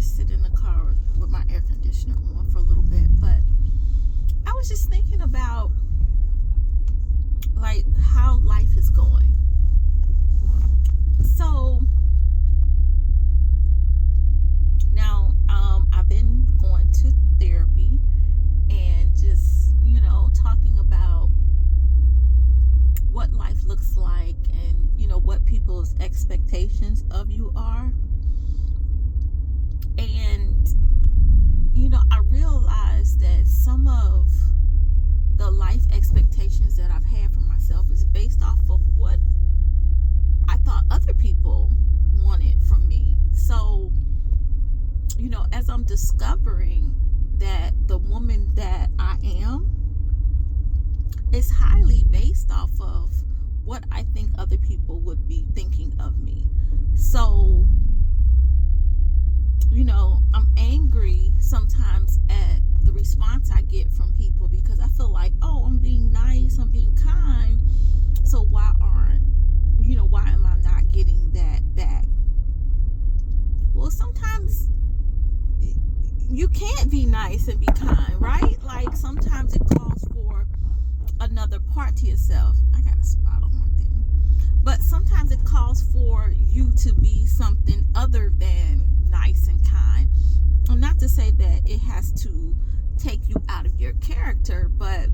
just sit in the car with my air conditioner on for a little bit, but I was just thinking about like how life is going. So now I've been going to therapy and just, talking about what life looks like and, what people's expectations of you are. And, I realized that some of the life expectations that I've had for myself is based off of what I thought other people wanted from me. So, as I'm discovering that the woman that I am is highly based off of what I think other people would be thinking of me. So, I'm angry sometimes at the response I get from people because I feel like, oh, I'm being nice, I'm being kind. So why am I not getting that back? Well, sometimes you can't be nice and be kind, right? Like sometimes it calls for another part to yourself. I got a spot on my thing. But sometimes it calls for you to be something other than nice and kind. And not to say that it has to take you out of your character, but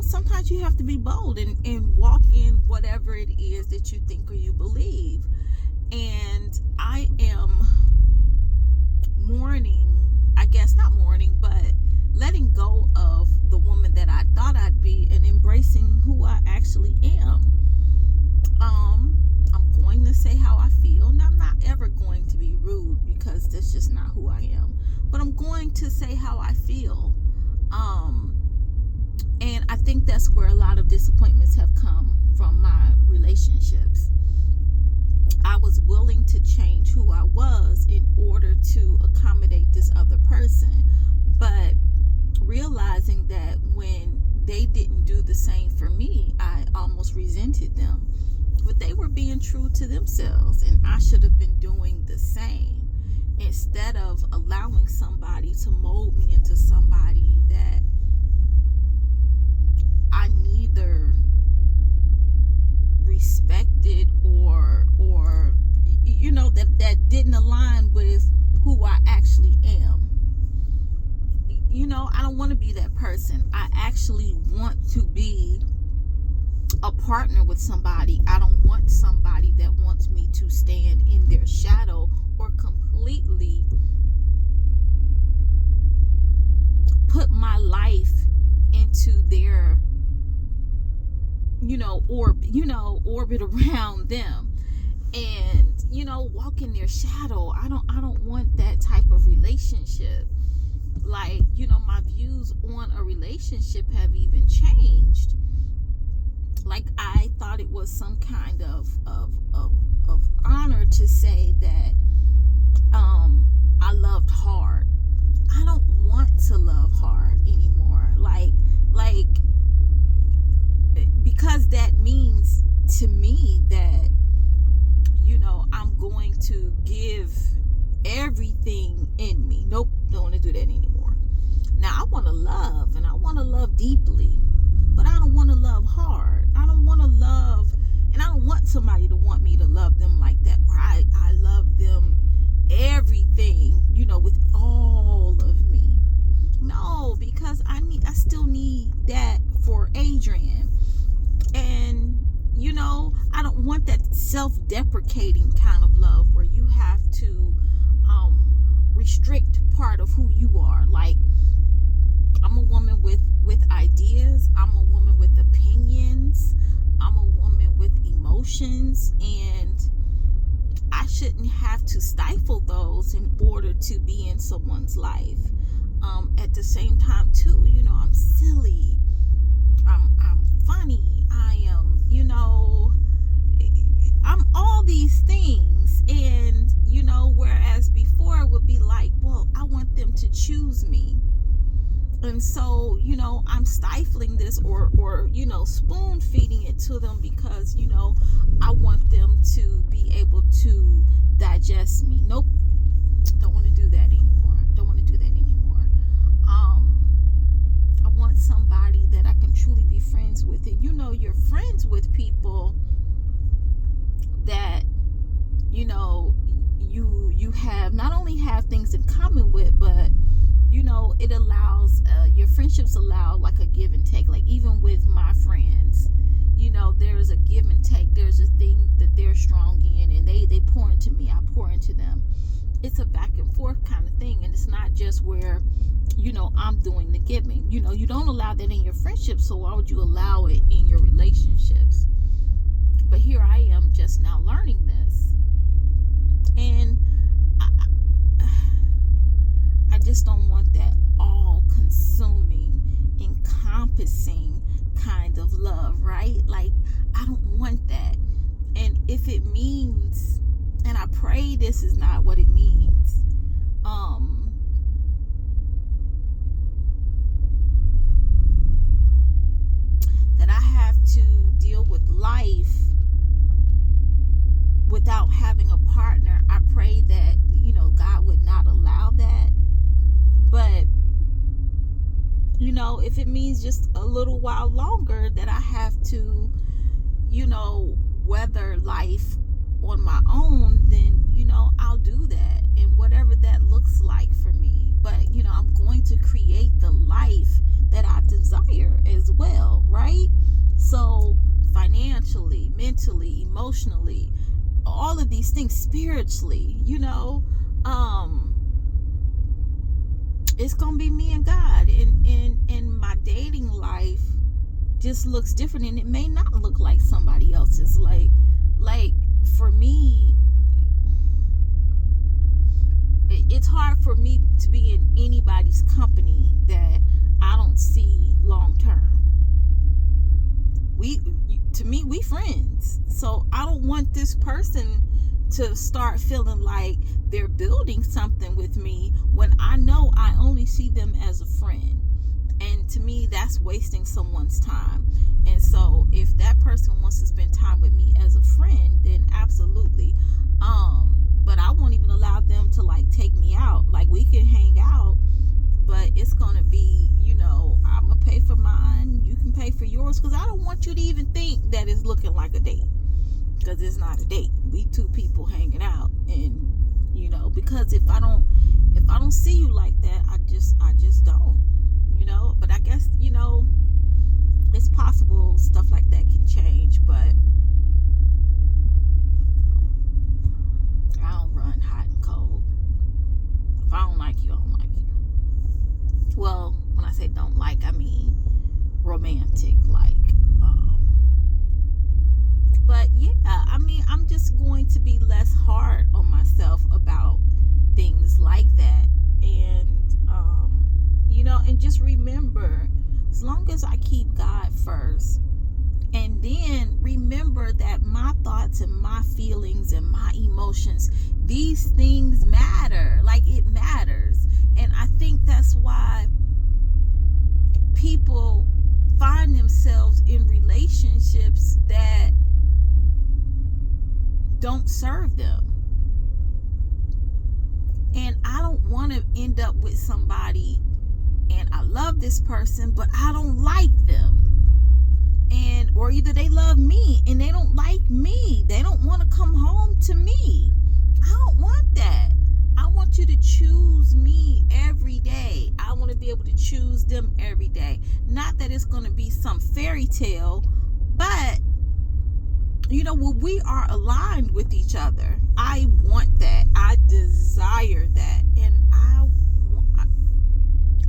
sometimes you have to be bold and walk in whatever it is that you think or you believe. And I am but letting go of the woman that I thought I'd be and embracing who I actually am. I'm going to say how I feel, and I'm not ever going to be rude because that's just not who I am. But I'm going to say how I feel. And I think that's where a lot of disappointments have come from my relationships. I was willing to change who I was in order to accommodate this other person, but realizing that when they didn't do the same for me, I almost resented them. But they were being true to themselves, and I should have been doing the same instead of allowing somebody to mold me into somebody that I neither respected or that didn't align with who I actually am. I don't want to be that person. I actually want to be a partner with somebody. I don't want somebody that wants me to stand in their shadow or completely put my life into their orbit around them and walk in their shadow. I don't want that type of relationship. Like, my views on a relationship have even changed. Like, I thought it was some kind of honor to say that I loved hard. I don't want to love hard anymore. Like because that means to me that I'm going to give everything in me. Nope, don't want to do that anymore. Now I want to love, and I want to love deeply, but I don't want to love hard. I don't want to love, and I don't want somebody to want me to love them like that, where I love them everything, with all of me. No, because I still need that for Adrian. And I don't want that self-deprecating kind of love where you have to restrict part of who you are. Like, I'm a woman with ideas. I'm a woman with opinions. I'm a woman with emotions, and I shouldn't have to stifle those in order to be in someone's life. At the same time, too, I'm silly. I'm funny. I am, I'm all these things. And, whereas before it would be like, well, I want them to choose me. And so, I'm stifling this or spoon feeding it to them because, I want them to be able to digest just me. Nope. Don't want to do that anymore. I want somebody that I can truly be friends with. And you're friends with people that you have not only have things in common with, but it allows your friendships allow like a give and take. Like even with my friends, there's a give and take. There's a thing that they're strong in, and they pour into me, I pour into them. It's a back and forth kind of thing, and it's not just where I'm doing the giving. You don't allow that in your friendships, so why would you allow it in your relationships? But here I am just now learning this, and I just don't want that all-consuming, encompassing kind of love, right? Like, I don't want that. And if it means, and I pray this is not what it means, that I have to deal with life without having a partner, I pray that, God would not allow that. But, if it means just a little while longer that I have to, weather life on my own, then, I'll do that. And whatever that looks like for me. But, I'm going to create the life that I desire as well, right? So financially, mentally, emotionally, all of these things, spiritually, it's gonna be me and God, and my dating life just looks different, and it may not look like somebody else's. Like for me, it's hard for me to be in anybody's company that I don't see long term. To me, we friends, so I don't want this person to start feeling like they're building something with me when I know I only see them as a friend. And to me, that's wasting someone's time. And so if that person wants to spend time with me as a friend, then absolutely. But I won't even allow them to like take me out. Like, we can hang out, but it's gonna be, I'm gonna pay for mine, you can pay for yours, because I don't want you to even think that it's looking like a date, because it's not a date. We two people hanging out. And because if I don't see you like that, I just don't, but I guess it's possible stuff like that can change. But I don't run hot and cold. If I don't like you, I don't like you. Well, when I say don't like, I mean romantic like. But yeah, I mean, I'm just going to be less hard on myself about things like that. And and just remember, as long as I keep God first, and then remember that my thoughts and my feelings and my emotions, these things matter. Like, it matters. And I think that's why people find themselves in relationships that don't serve them. And I don't want to end up with somebody, and I love this person, but I don't like them. And or either they love me and they don't like me. They don't want to come home to me. I don't want that. I want you to choose me every day. I want to be able to choose them every day. Not that it's going to be some fairy tale, but when we are aligned with each other, I want that. I desire that. And I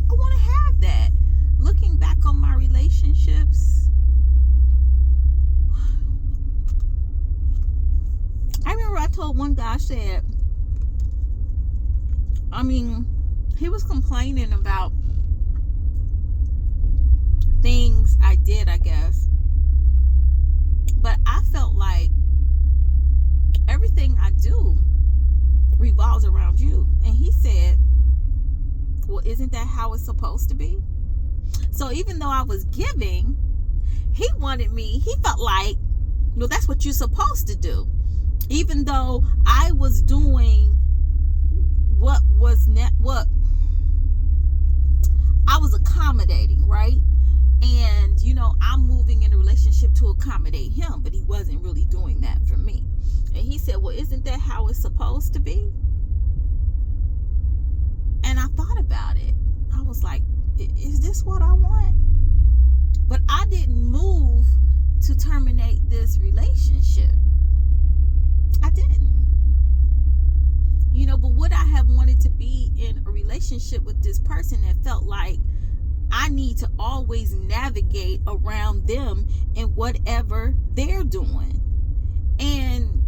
want to have that. Looking back on my relationships, I remember I told one guy, I said, he was complaining about things I did, I guess. But I felt like everything I do revolves around you. And he said, well, isn't that how it's supposed to be? So even though I was giving, he wanted me, he felt like, that's what you're supposed to do. Even though I I was doing what I was accommodating, right? And, I'm moving in a relationship to accommodate him, but he wasn't really doing that for me. And he said, well, isn't that how it's supposed to be? And I thought about it. I was like, is this what I want? But I didn't move to terminate this relationship. I didn't. But would I have wanted to be in a relationship with this person that felt like I need to always navigate around them and whatever they're doing? And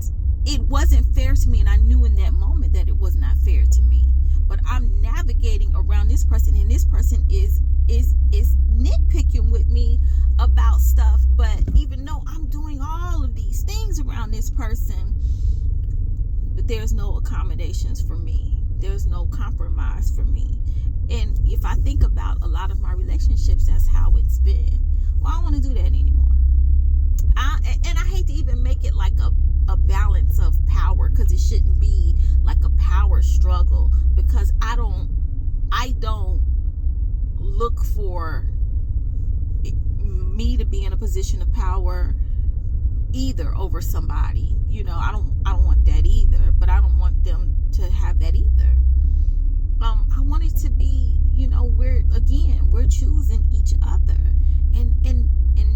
it wasn't fair to me, and I knew in that moment that it was not fair to me. But I'm navigating around this person, and this person is nitpicking with me about stuff. But even though I'm doing all of these things around this person, but there's no accommodations for me. There's no compromise for me. And if I think about a lot of my relationships, that's how it's been. Well, I don't want to do that anymore. And I hate to even make it like a balance of power, because it shouldn't be like a power struggle, because I don't look for me to be in a position of power either over somebody. I don't want that either, but I don't want them to have that either. I want it to be, we're choosing each other, and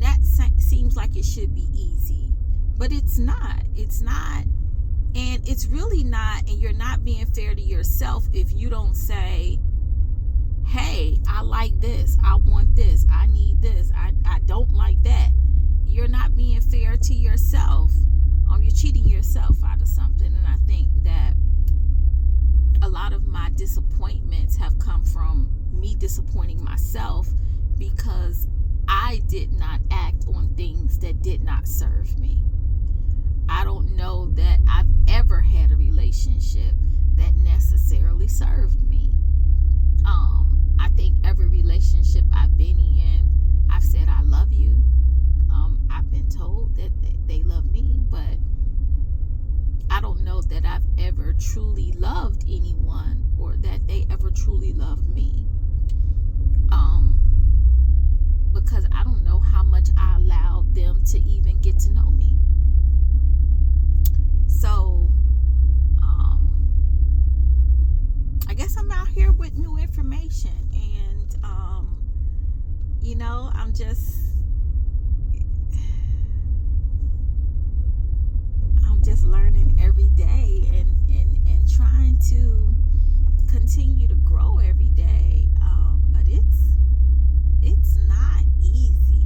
that seems like it should be easy, but it's not. And it's really not. And you're not being fair to yourself if you don't say, hey, I like this, I want this, I need this, I don't like that. You're not being fair to yourself. You're cheating yourself out of something. And I think that a lot of my disappointments have come from me disappointing myself, because I did not act on things that did not serve me. I don't know that I've ever had a relationship that necessarily served me. I think every relationship I've been in, I've said I love you. I've been told that they love me, but I don't know that I've ever truly loved anyone, or that they ever truly loved me. Because I don't know how much I allowed them to even get to know me. So, I guess I'm out here with new information, and I'm just learning every day, and trying to continue to grow every day. But it's not easy.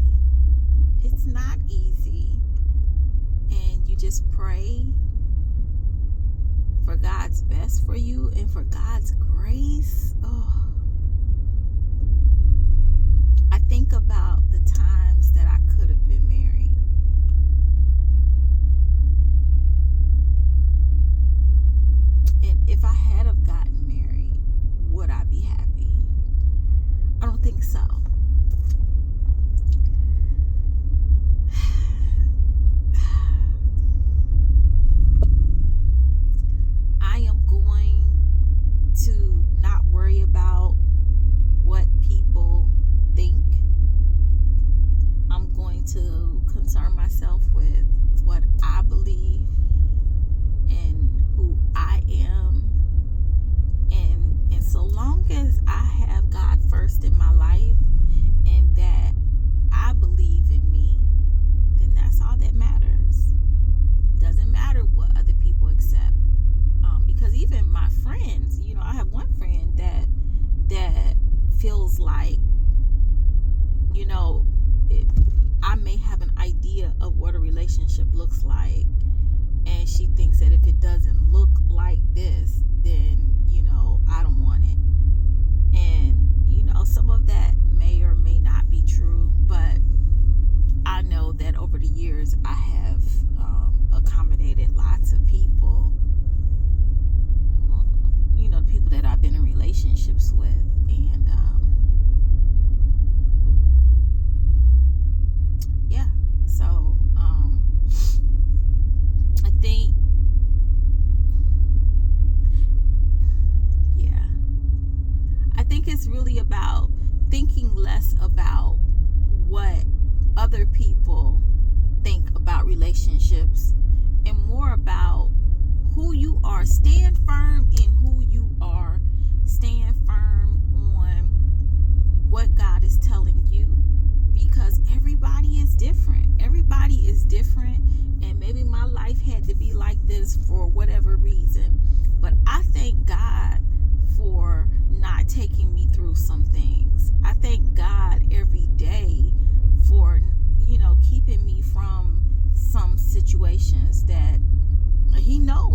It's not easy. And you just pray for God's best for you and for God's grace. I think about the times that I could have been married. And if I had have gotten married, would I be happy? I don't think so. I am going to not worry about what people think. I'm going to concern myself with what I believe and who I am. And so long as I have God first in my life, and that I believe in me, then that's all that matters. Doesn't matter what other people accept. Because even my friends, I have one friend that feels like, I may have an idea of what a relationship looks like, and she thinks that if it doesn't look like this, then I don't want it. And some of that may or may not be true, but I know that over the years I have accommodated lots of people, the people that I've been in relationships with, and so I think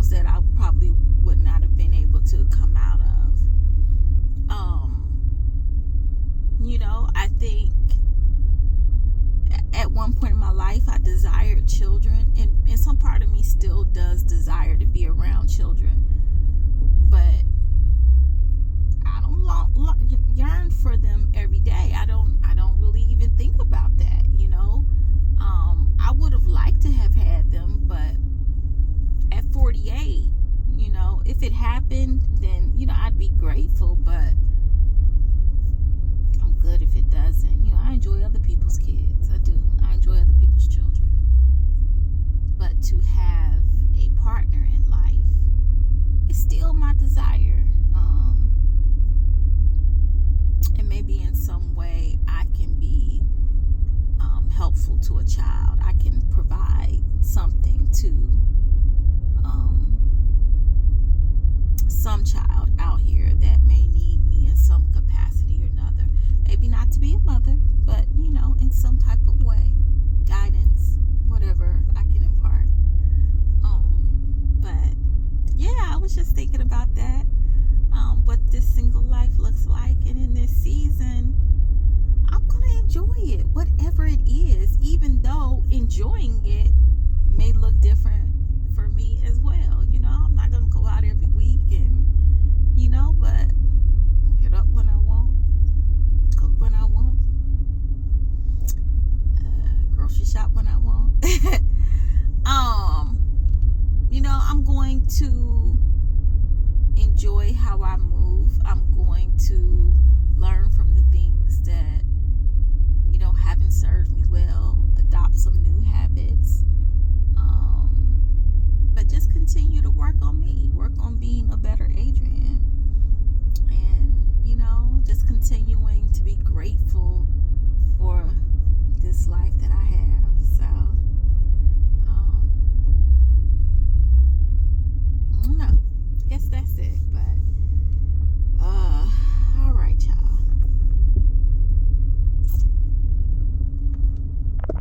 holes that I probably would not have been able to come out of. I think at one point in my life I desired children, and some part of me still does desire to be around children, but I don't yearn for them every day. I don't really even think about that. I would have liked to have had them, but at 48, if it happened, then I'd be grateful, but I'm good if it doesn't. I enjoy other people's kids. I do. I enjoy other people's children. But to have a partner in life is still my desire. And maybe in some way I can be helpful to a child. I can provide something to some child out here that may need me in some capacity or another. Maybe not to be a mother, but in some type of way, guidance, whatever I can impart. But yeah, I was just thinking about that. What this single life looks like, and in this season, I'm gonna enjoy it, whatever it is, even though enjoying it may look different for me as well. I'm not gonna go out every week and but get up when I want, cook when I want, grocery shop when I want. I'm going to enjoy how I move. I'm going to learn from the things that haven't served me well, adopt some new habits, but just continue to work on me, work on being a better Adrian, and just continuing to be grateful for this life that I have. So